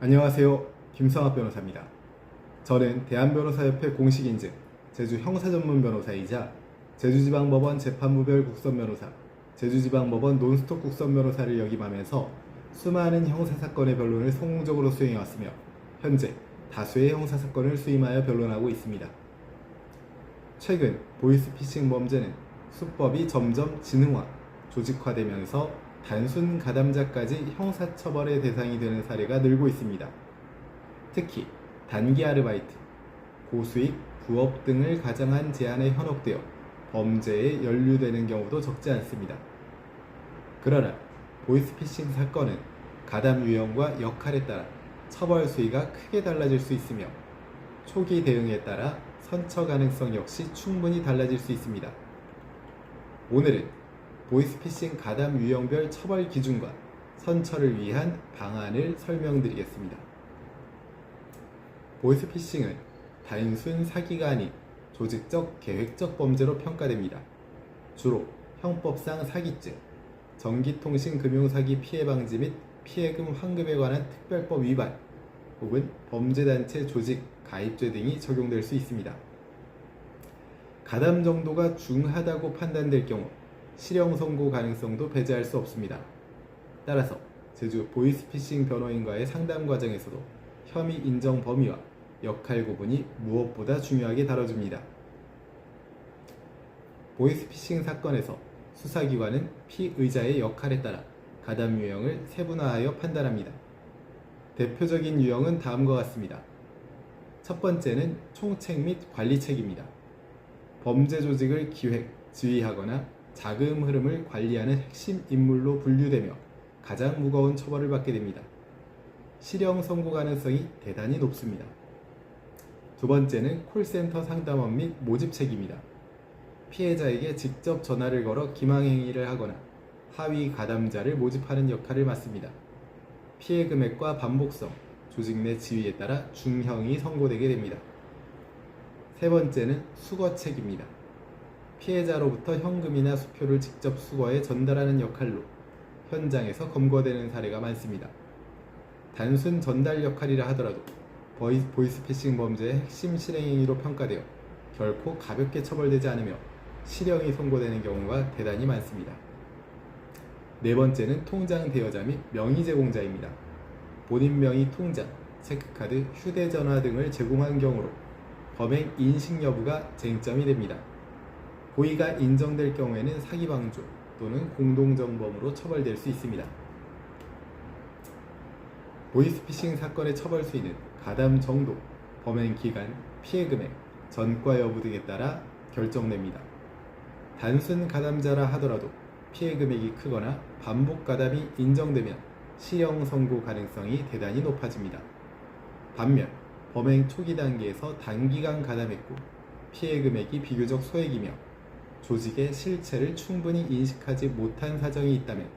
안녕하세요. 김성학 변호사입니다. 저는 대한변호사협회 공식인증 제주 형사전문변호사이자 제주지방법원 재판부별 국선변호사, 제주지방법원 논스톱 국선변호사를 역임하면서 수많은 형사사건의 변론을 성공적으로 수행해왔으며 현재 다수의 형사사건을 수임하여 변론하고 있습니다. 최근 보이스피싱 범죄는 수법이 점점 지능화, 조직화되면서 단순 가담자까지 형사처벌의 대상이 되는 사례가 늘고 있습니다. 특히 단기 아르바이트, 고수익, 부업 등을 가장한 제한에 현혹되어 범죄에 연루되는 경우도 적지 않습니다. 그러나 보이스피싱 사건은 가담 유형과 역할에 따라 처벌 수위가 크게 달라질 수 있으며 초기 대응에 따라 선처 가능성 역시 충분히 달라질 수 있습니다. 오늘은 보이스피싱 가담 유형별 처벌 기준과 선처를 위한 방안을 설명드리겠습니다. 보이스피싱은 단순 사기가 아닌 조직적, 계획적 범죄로 평가됩니다. 주로 형법상 사기죄, 전기통신금융사기 피해방지 및 피해금 환급에 관한 특별법 위반 혹은 범죄단체 조직, 가입죄 등이 적용될 수 있습니다. 가담 정도가 중하다고 판단될 경우 실형 선고 가능성도 배제할 수 없습니다. 따라서 제주 보이스피싱 변호인과의 상담 과정에서도 혐의 인정 범위와 역할 구분이 무엇보다 중요하게 다뤄집니다. 보이스피싱 사건에서 수사기관은 피의자의 역할에 따라 가담 유형을 세분화하여 판단합니다. 대표적인 유형은 다음과 같습니다. 첫 번째는 총책 및 관리책입니다. 범죄 조직을 기획, 지휘하거나 자금 흐름을 관리하는 핵심 인물로 분류되며 가장 무거운 처벌을 받게 됩니다. 실형 선고 가능성이 대단히 높습니다. 두 번째는 콜센터 상담원 및 모집책입니다. 피해자에게 직접 전화를 걸어 기망행위를 하거나 하위 가담자를 모집하는 역할을 맡습니다. 피해 금액과 반복성, 조직 내 지위에 따라 중형이 선고되게 됩니다. 세 번째는 수거책입니다. 피해자로부터 현금이나 수표를 직접 수거해 전달하는 역할로 현장에서 검거되는 사례가 많습니다. 단순 전달 역할이라 하더라도 보이스피싱 범죄의 핵심 실행행위로 평가되어 결코 가볍게 처벌되지 않으며 실형이 선고되는 경우가 대단히 많습니다. 네 번째는 통장 대여자 및 명의 제공자입니다. 본인 명의 통장, 체크카드, 휴대전화 등을 제공한 경우로 범행 인식 여부가 쟁점이 됩니다. 고의가 인정될 경우에는 사기방조 또는 공동정범으로 처벌될 수 있습니다. 보이스피싱 사건의 처벌 수위는 가담 정도, 범행 기간, 피해 금액, 전과 여부 등에 따라 결정됩니다. 단순 가담자라 하더라도 피해 금액이 크거나 반복 가담이 인정되면 실형 선고 가능성이 대단히 높아집니다. 반면 범행 초기 단계에서 단기간 가담했고 피해 금액이 비교적 소액이며 조직의 실체를 충분히 인식하지 못한 사정이 있다면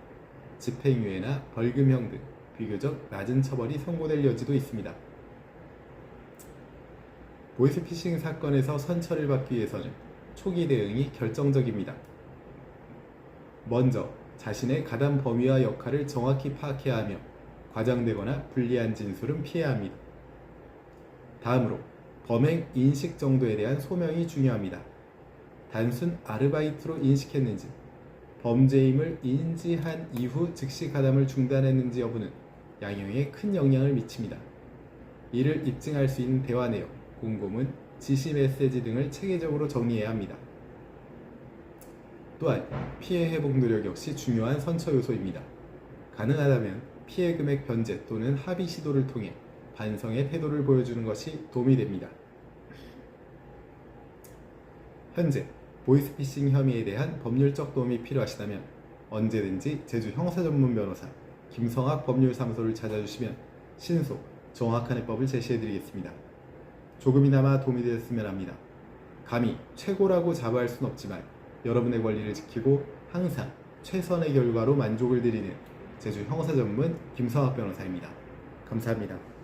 집행유예나 벌금형 등 비교적 낮은 처벌이 선고될 여지도 있습니다. 보이스피싱 사건에서 선처를 받기 위해서는 초기 대응이 결정적입니다. 먼저 자신의 가담 범위와 역할을 정확히 파악해야 하며 과장되거나 불리한 진술은 피해야 합니다. 다음으로 범행 인식 정도에 대한 소명이 중요합니다. 단순 아르바이트로 인식했는지, 범죄임을 인지한 이후 즉시 가담을 중단했는지 여부는 양형에 큰 영향을 미칩니다. 이를 입증할 수 있는 대화 내용, 공고문, 지시 메시지 등을 체계적으로 정리해야 합니다. 또한 피해 회복 노력 역시 중요한 선처 요소입니다. 가능하다면 피해 금액 변제 또는 합의 시도를 통해 반성의 태도를 보여주는 것이 도움이 됩니다. 현재 보이스피싱 혐의에 대한 법률적 도움이 필요하시다면 언제든지 제주 형사전문변호사 김성학 법률사무소를 찾아주시면 신속, 정확한 해법을 제시해드리겠습니다. 조금이나마 도움이 되었으면 합니다. 감히 최고라고 자부할 순 없지만 여러분의 권리를 지키고 항상 최선의 결과로 만족을 드리는 제주 형사전문 김성학 변호사입니다. 감사합니다.